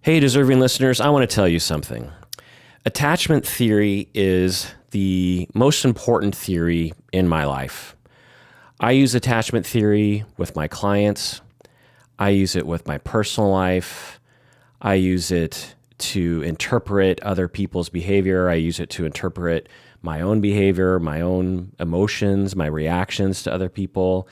Hey, deserving listeners, I want to tell you something. Attachment theory is the most important theory in my life. I use attachment theory with my clients. I use it with my personal life. I use it to interpret other people's behavior. I use it to interpret my own behavior, my own emotions, my reactions to other people.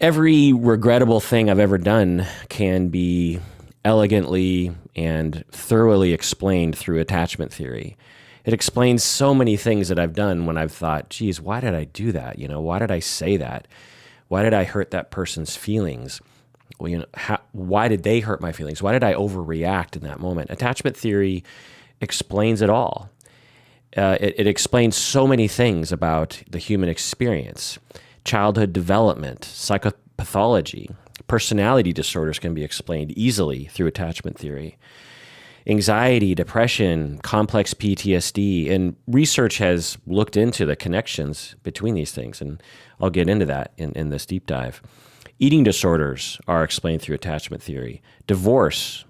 Every regrettable thing I've ever done can be elegantly and thoroughly explained through attachment theory. It explains so many things that I've done when I've thought, geez, why did I do that? Why did I say that? Why did I hurt that person's feelings? Well, why did they hurt my feelings? Why did I overreact in that moment? Attachment theory explains it all. It explains so many things about the human experience. Childhood development, psychopathology, personality disorders can be explained easily through attachment theory. Anxiety, depression, complex PTSD, and research has looked into the connections between these things, and I'll get into that in this deep dive. Eating disorders are explained through attachment theory. Divorce,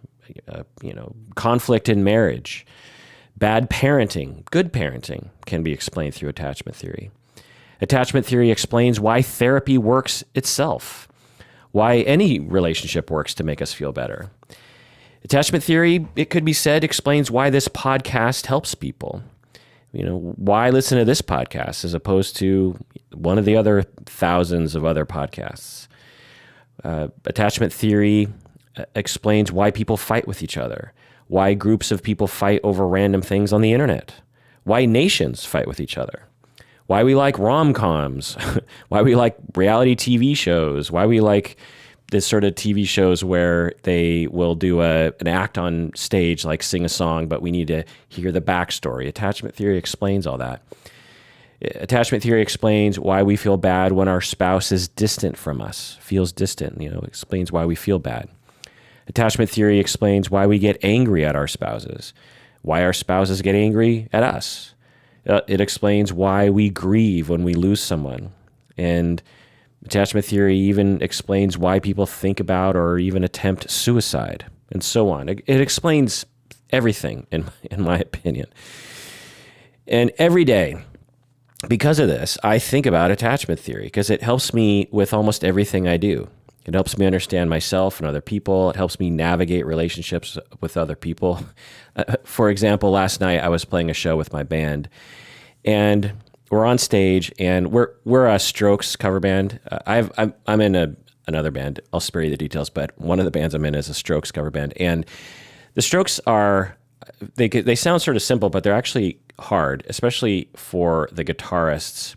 conflict in marriage, bad parenting, good parenting can be explained through attachment theory. Attachment theory explains why therapy works itself, why any relationship works to make us feel better. Attachment theory, it could be said, explains why this podcast helps people. Why listen to this podcast as opposed to one of the other thousands of other podcasts? Attachment theory explains why people fight with each other, why groups of people fight over random things on the internet, why nations fight with each other, why we like rom-coms, why we like reality TV shows, why we like this sort of TV shows where they will do an act on stage, like sing a song, but we need to hear the backstory. Attachment theory explains all that. Attachment theory explains why we feel bad when our spouse is distant from us, feels distant, explains why we feel bad. Attachment theory explains why we get angry at our spouses, why our spouses get angry at us. It explains why we grieve when we lose someone. And attachment theory even explains why people think about or even attempt suicide, and so on. It explains everything, in my opinion. And every day, because of this, I think about attachment theory because it helps me with almost everything I do. It helps me understand myself and other people. It helps me navigate relationships with other people. For example, last night I was playing a show with my band, and we're on stage, and we're a Strokes cover band. I'm in another band. I'll spare you the details, but one of the bands I'm in is a Strokes cover band, and the Strokes they sound sort of simple, but they're actually hard, especially for the guitarists.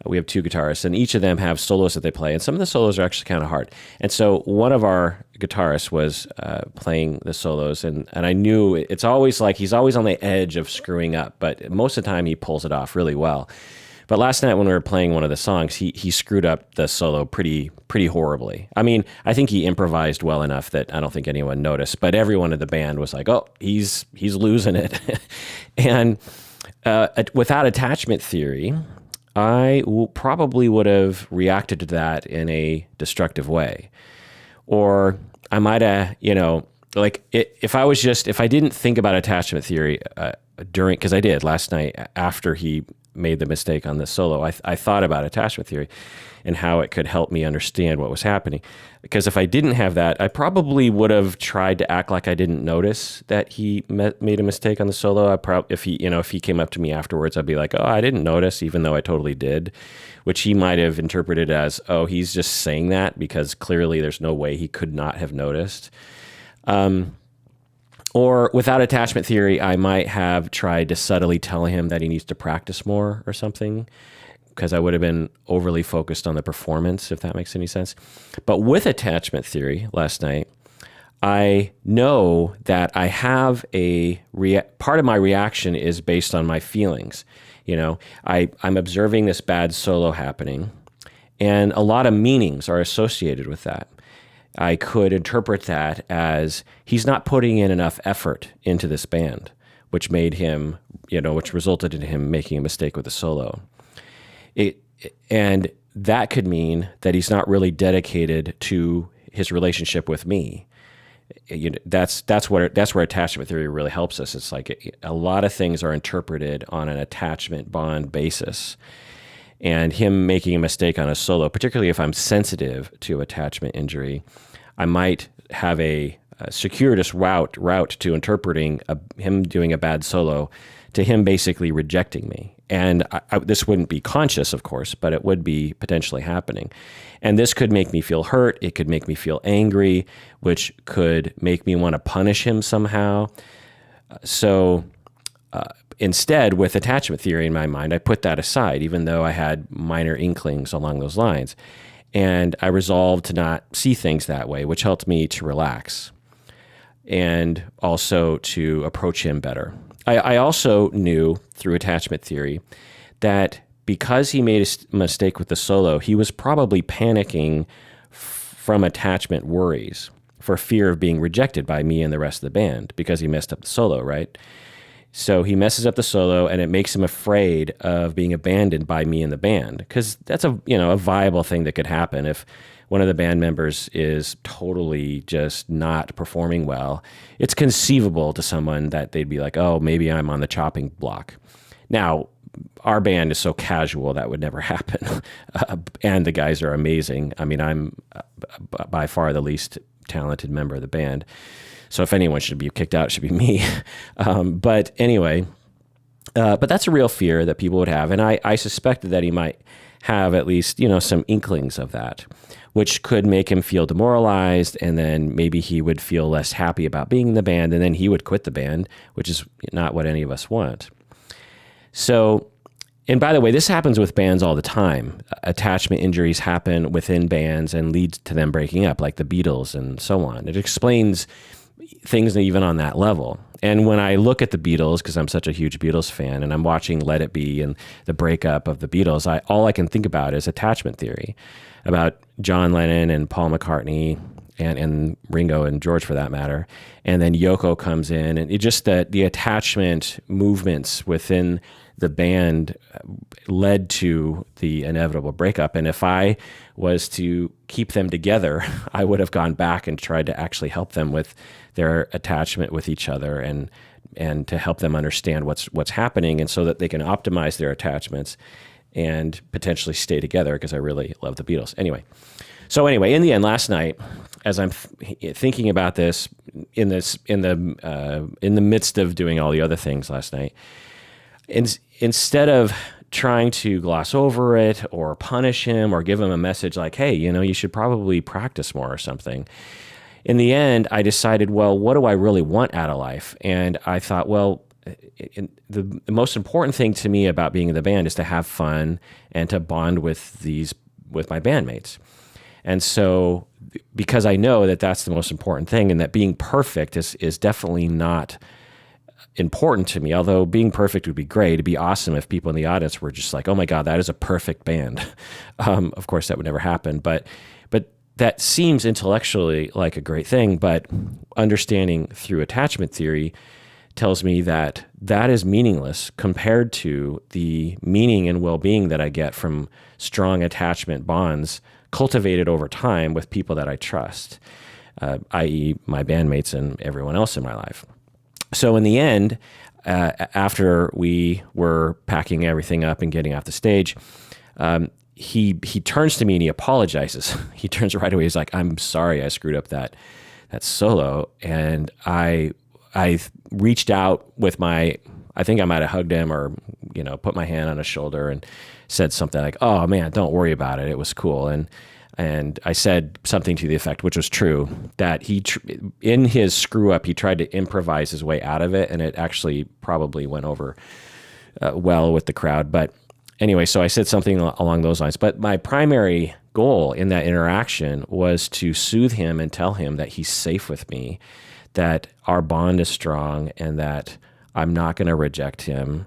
We have two guitarists, and each of them have solos that they play, and some of the solos are actually kind of hard. And so one of our guitarists was playing the solos, and I knew it's always like he's always on the edge of screwing up, but most of the time he pulls it off really well. But last night when we were playing one of the songs, he screwed up the solo pretty horribly. I mean, I think he improvised well enough that I don't think anyone noticed, but everyone in the band was like, oh, he's losing it. And without attachment theory, I probably would have reacted to that in a destructive way. Or I might have, if I didn't think about attachment theory because I did last night after he made the mistake on the solo, I thought about attachment theory and how it could help me understand what was happening. Because if I didn't have that, I probably would have tried to act like I didn't notice that he made a mistake on the solo. If he came up to me afterwards, I'd be like, oh, I didn't notice, even though I totally did, which he might have interpreted as, oh, he's just saying that because clearly there's no way he could not have noticed. Or without attachment theory, I might have tried to subtly tell him that he needs to practice more or something, because I would have been overly focused on the performance, if that makes any sense. But with attachment theory last night, I know that I have part of my reaction is based on my feelings. I'm observing this bad solo happening, and a lot of meanings are associated with that. I could interpret that as he's not putting in enough effort into this band, which made him, which resulted in him making a mistake with the solo. And that could mean that he's not really dedicated to his relationship with me. That's where attachment theory really helps us. It's like a lot of things are interpreted on an attachment bond basis, and him making a mistake on a solo, particularly if I'm sensitive to attachment injury, I might have a circuitous route to interpreting him doing a bad solo to him basically rejecting me. And this wouldn't be conscious, of course, but it would be potentially happening. And this could make me feel hurt. It could make me feel angry, which could make me want to punish him somehow. So instead, with attachment theory in my mind, I put that aside, even though I had minor inklings along those lines. And I resolved to not see things that way, which helped me to relax and also to approach him better. I also knew through attachment theory that because he made a mistake with the solo, he was probably panicking from attachment worries for fear of being rejected by me and the rest of the band because he messed up the solo, right? So he messes up the solo, and it makes him afraid of being abandoned by me and the band, because that's a viable thing that could happen if one of the band members is totally just not performing well. It's conceivable to someone that they'd be like, oh, maybe I'm on the chopping block. Now, our band is so casual that would never happen, and the guys are amazing. I mean, I'm by far the least talented member of the band. So if anyone should be kicked out, it should be me. But anyway, but that's a real fear that people would have. And I suspected that he might have at least, some inklings of that, which could make him feel demoralized. And then maybe he would feel less happy about being in the band. And then he would quit the band, which is not what any of us want. So, and by the way, this happens with bands all the time. Attachment injuries happen within bands and lead to them breaking up, like the Beatles and so on. It explains things even on that level. And when I look at the Beatles, because I'm such a huge Beatles fan, and I'm watching Let It Be and the breakup of the Beatles, all I can think about is attachment theory, about John Lennon and Paul McCartney and Ringo and George for that matter. And then Yoko comes in, and it just the attachment movements within the band led to the inevitable breakup. And if I was to keep them together, I would have gone back and tried to actually help them with their attachment with each other and to help them understand what's happening, and so that they can optimize their attachments and potentially stay together, because I really love the Beatles. Anyway, in the end, last night, as I'm thinking about this in the midst of doing all the other things last night, instead of trying to gloss over it or punish him or give him a message like, hey, you should probably practice more or something, in the end, I decided, well, what do I really want out of life? And I thought, well, the most important thing to me about being in the band is to have fun and to bond with my bandmates. And so, because I know that that's the most important thing, and that being perfect is definitely not important to me, although being perfect would be great. It'd be awesome if people in the audience were just like, oh my God, that is a perfect band. Of course, that would never happen, but that seems intellectually like a great thing, but understanding through attachment theory tells me that that is meaningless compared to the meaning and well-being that I get from strong attachment bonds cultivated over time with people that I trust, i.e. my bandmates and everyone else in my life. So in the end, after we were packing everything up and getting off the stage, he turns to me and he apologizes. He turns right away. He's like, I'm sorry I screwed up that solo. And I reached out with I think I might have hugged him or, put my hand on his shoulder and said something like, oh man, don't worry about it. It was cool. And I said something to the effect, which was true, that in his screw up, he tried to improvise his way out of it. And it actually probably went over well with the crowd. But anyway, so I said something along those lines. But my primary goal in that interaction was to soothe him and tell him that he's safe with me, that our bond is strong, and that I'm not going to reject him,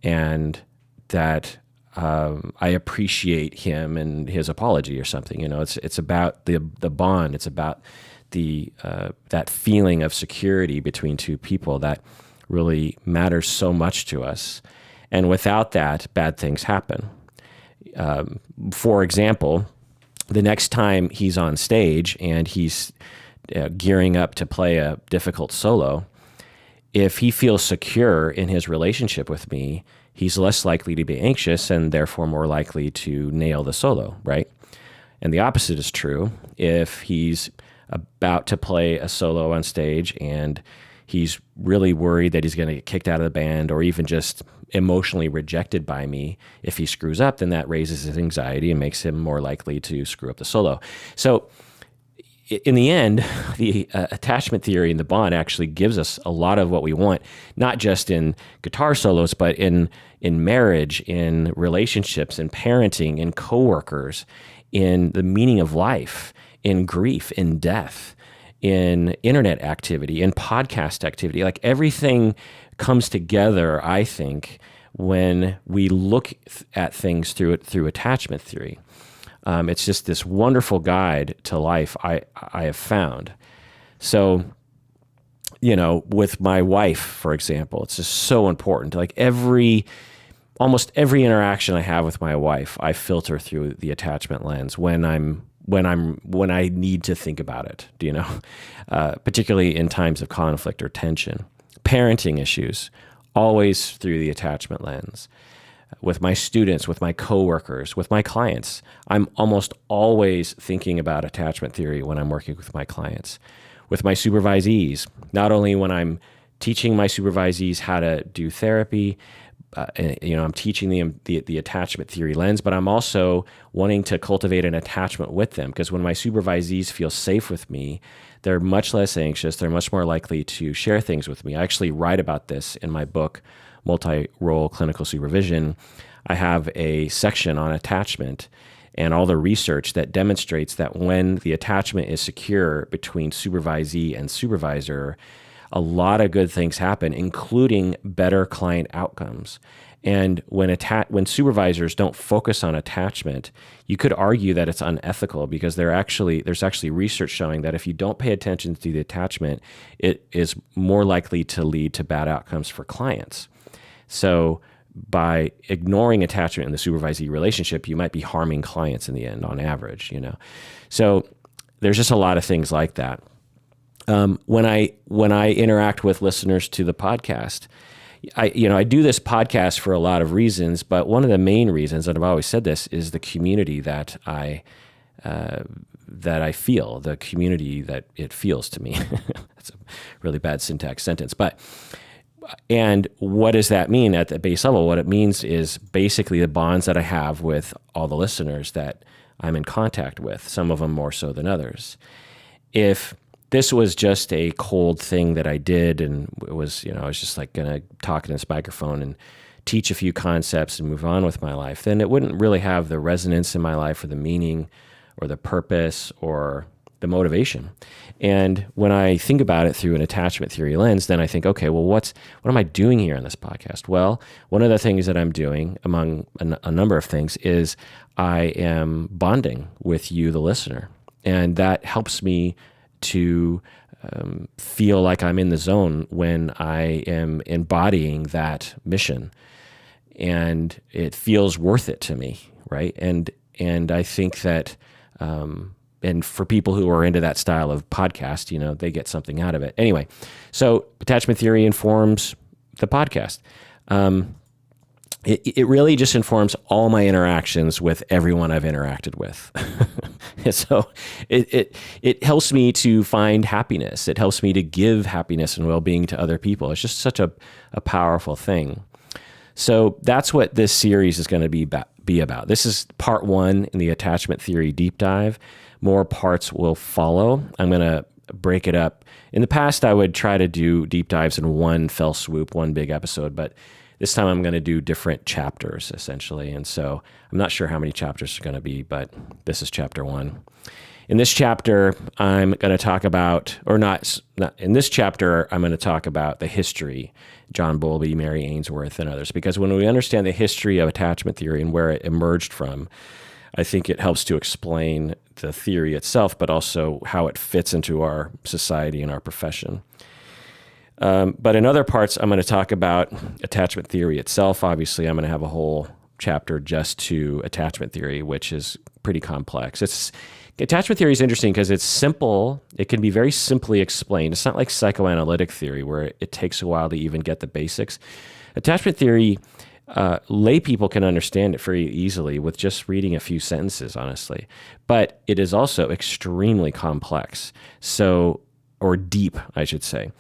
and that I appreciate him and his apology or something. It's about the bond. It's about that feeling of security between two people that really matters so much to us. And without that, bad things happen. For example, the next time he's on stage and he's gearing up to play a difficult solo, if he feels secure in his relationship with me, he's less likely to be anxious and therefore more likely to nail the solo, right? And the opposite is true. If he's about to play a solo on stage and he's really worried that he's going to get kicked out of the band or even just emotionally rejected by me, if he screws up, then that raises his anxiety and makes him more likely to screw up the solo. So in the end, the attachment theory and the bond actually gives us a lot of what we want, not just in guitar solos, but in marriage, in relationships, in parenting, in coworkers, in the meaning of life, in grief, in death, in internet activity, in podcast activity. Like everything comes together, I think, when we look at things through attachment theory. It's just this wonderful guide to life I have found. So, with my wife, for example, it's just so important. Like almost every interaction I have with my wife, I filter through the attachment lens when I need to think about it, particularly in times of conflict or tension. Parenting issues, always through the attachment lens. With my students, with my coworkers, with my clients, I'm almost always thinking about attachment theory when I'm working with my clients. With my supervisees, not only when I'm teaching my supervisees how to do therapy, I'm teaching them the attachment theory lens, but I'm also wanting to cultivate an attachment with them, because when my supervisees feel safe with me, they're much less anxious. They're much more likely to share things with me. I actually write about this in my book, Multi-Role Clinical Supervision. I have a section on attachment and all the research that demonstrates that when the attachment is secure between supervisee and supervisor, a lot of good things happen, including better client outcomes. And when supervisors don't focus on attachment, you could argue that it's unethical, because there's actually research showing that if you don't pay attention to the attachment, it is more likely to lead to bad outcomes for clients. So by ignoring attachment in the supervisee relationship, you might be harming clients in the end on average, So there's just a lot of things like that. When I interact with listeners to the podcast, I do this podcast for a lot of reasons, but one of the main reasons, and I've always said this, is the community that I feel, the community that it feels to me. That's a really bad syntax sentence, and what does that mean at the base level? What it means is basically the bonds that I have with all the listeners that I'm in contact with, some of them more so than others. If this was just a cold thing that I did, and it was, I was just like going to talk in this microphone and teach a few concepts and move on with my life, then it wouldn't really have the resonance in my life or the meaning or the purpose or the motivation. And when I think about it through an attachment theory lens, then I think, okay, well, what am I doing here on this podcast? Well, one of the things that I'm doing, among a number of things, is I am bonding with you, the listener. And that helps me to feel like I'm in the zone when I am embodying that mission. And it feels worth it to me, right? And I think that and for people who are into that style of podcast, they get something out of it. Anyway, so attachment theory informs the podcast. It really just informs all my interactions with everyone I've interacted with. So it helps me to find happiness. It helps me to give happiness and well-being to other people. It's just such a powerful thing. So that's what this series is going to be about. This is part 1 in the attachment theory deep dive. More parts will follow. I'm going to break it up. In the past, I would try to do deep dives in one fell swoop, one big episode, but this time I'm going to do different chapters, essentially. And so I'm not sure how many chapters are going to be, but this is chapter 1. In this chapter, I'm going to talk about, or not in this chapter, I'm going to talk about the history, John Bowlby, Mary Ainsworth, and others. Because when we understand the history of attachment theory and where it emerged from, I think it helps to explain the theory itself, but also how it fits into our society and our profession. But in other parts, I'm going to talk about attachment theory itself. Obviously, I'm going to have a whole chapter just to attachment theory, which is pretty complex. Attachment theory is interesting because it's simple. It can be very simply explained. It's not like psychoanalytic theory where it takes a while to even get the basics. Attachment theory, lay people can understand it very easily with just reading a few sentences, honestly. But it is also extremely complex, or deep, I should say.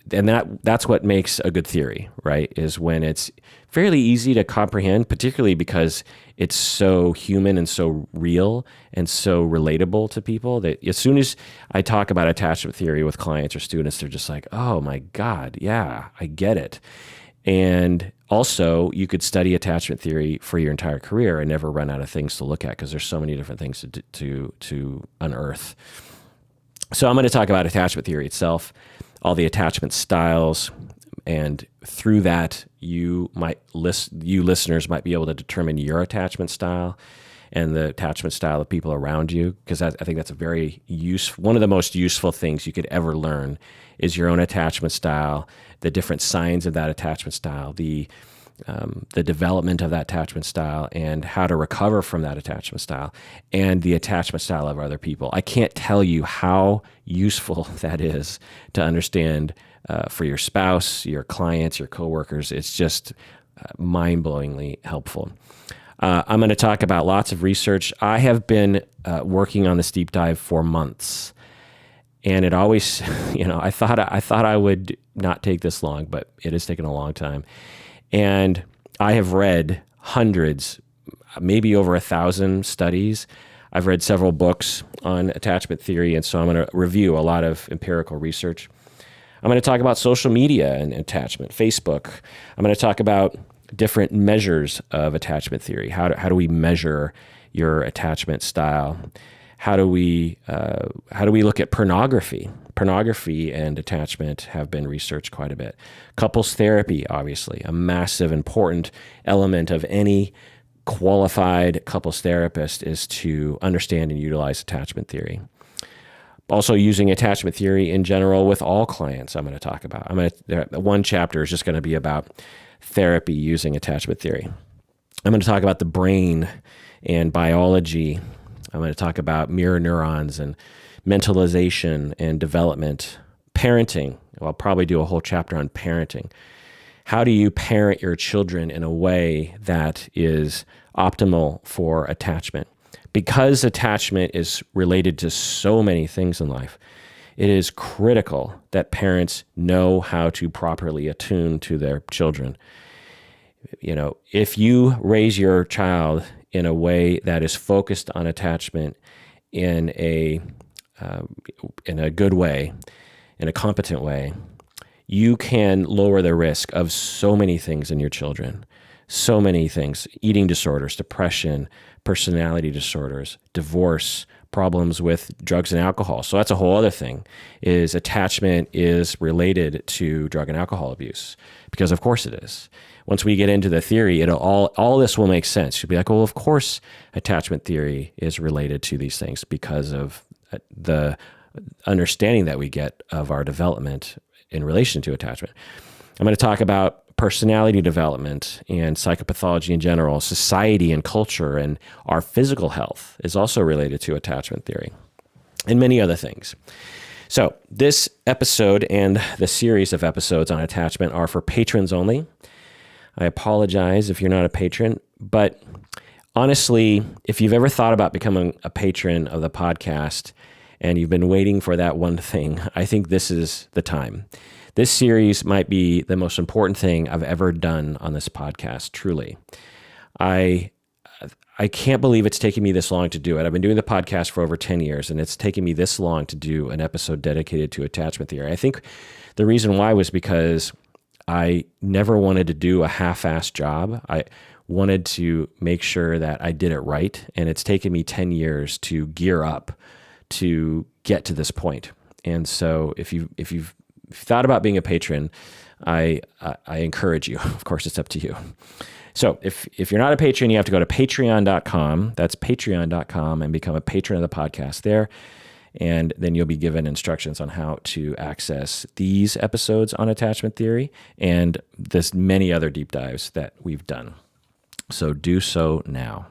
That's what makes a good theory, right? Is when it's fairly easy to comprehend, particularly because it's so human and so real and so relatable to people that as soon as I talk about attachment theory with clients or students, they're just like, oh my God, yeah, I get it. And also, you could study attachment theory for your entire career and never run out of things to look at because there's so many different things to unearth. So I'm going to talk about attachment theory itself, all the attachment styles, and through that, you listeners might be able to determine your attachment style and the attachment style of people around you, because I think that's one of the most useful things you could ever learn is your own attachment style, the different signs of that attachment style, the development of that attachment style, and how to recover from that attachment style, and the attachment style of other people. I can't tell you how useful that is to understand for your spouse, your clients, your coworkers. It's just mind-blowingly helpful. I'm going to talk about lots of research. I have been working on this deep dive for months, and it always, I thought I would not take this long, but it has taken a long time. And I have read hundreds, maybe over 1,000 studies. I've read several books on attachment theory, and so I'm going to review a lot of empirical research. I'm going to talk about social media and attachment, Facebook. I'm going to talk about different measures of attachment theory. How do we measure your attachment style? How do we look at pornography? Pornography and attachment have been researched quite a bit. Couples therapy, obviously, a massive, important element of any qualified couples therapist is to understand and utilize attachment theory. Also, using attachment theory in general with all clients, I'm going to talk about. One chapter is just going to be about therapy using attachment theory. I'm going to talk about the brain and biology. I'm going to talk about mirror neurons and mentalization and development. Parenting. I'll probably do a whole chapter on parenting. How do you parent your children in a way that is optimal for attachment? Because attachment is related to so many things in life, it is critical that parents know how to properly attune to their children. If you raise your child in a way that is focused on attachment in a good way, in a competent way, you can lower the risk of so many things in your children. So many things: eating disorders, depression, personality disorders, divorce, problems with drugs and alcohol. So that's a whole other thing, is attachment is related to drug and alcohol abuse, because of course it is. Once we get into the theory, all this will make sense. You'll be like, well, of course attachment theory is related to these things because of the understanding that we get of our development in relation to attachment. I'm going to talk about personality development and psychopathology in general. Society and culture and our physical health is also related to attachment theory, and many other things. So this episode and the series of episodes on attachment are for patrons only. I apologize if you're not a patron, but honestly, if you've ever thought about becoming a patron of the podcast and you've been waiting for that one thing, I think this is the time. This series might be the most important thing I've ever done on this podcast, truly. I can't believe it's taken me this long to do it. I've been doing the podcast for over 10 years, and it's taken me this long to do an episode dedicated to attachment theory. I think the reason why was because I never wanted to do a half-assed job. I wanted to make sure that I did it right, and it's taken me 10 years to gear up to get to this point. And so if you've thought about being a patron, I encourage you. Of course, it's up to you. So if you're not a patron, you have to go to patreon.com. That's patreon.com, and become a patron of the podcast there. And then you'll be given instructions on how to access these episodes on attachment theory and there's many other deep dives that we've done. So do so now.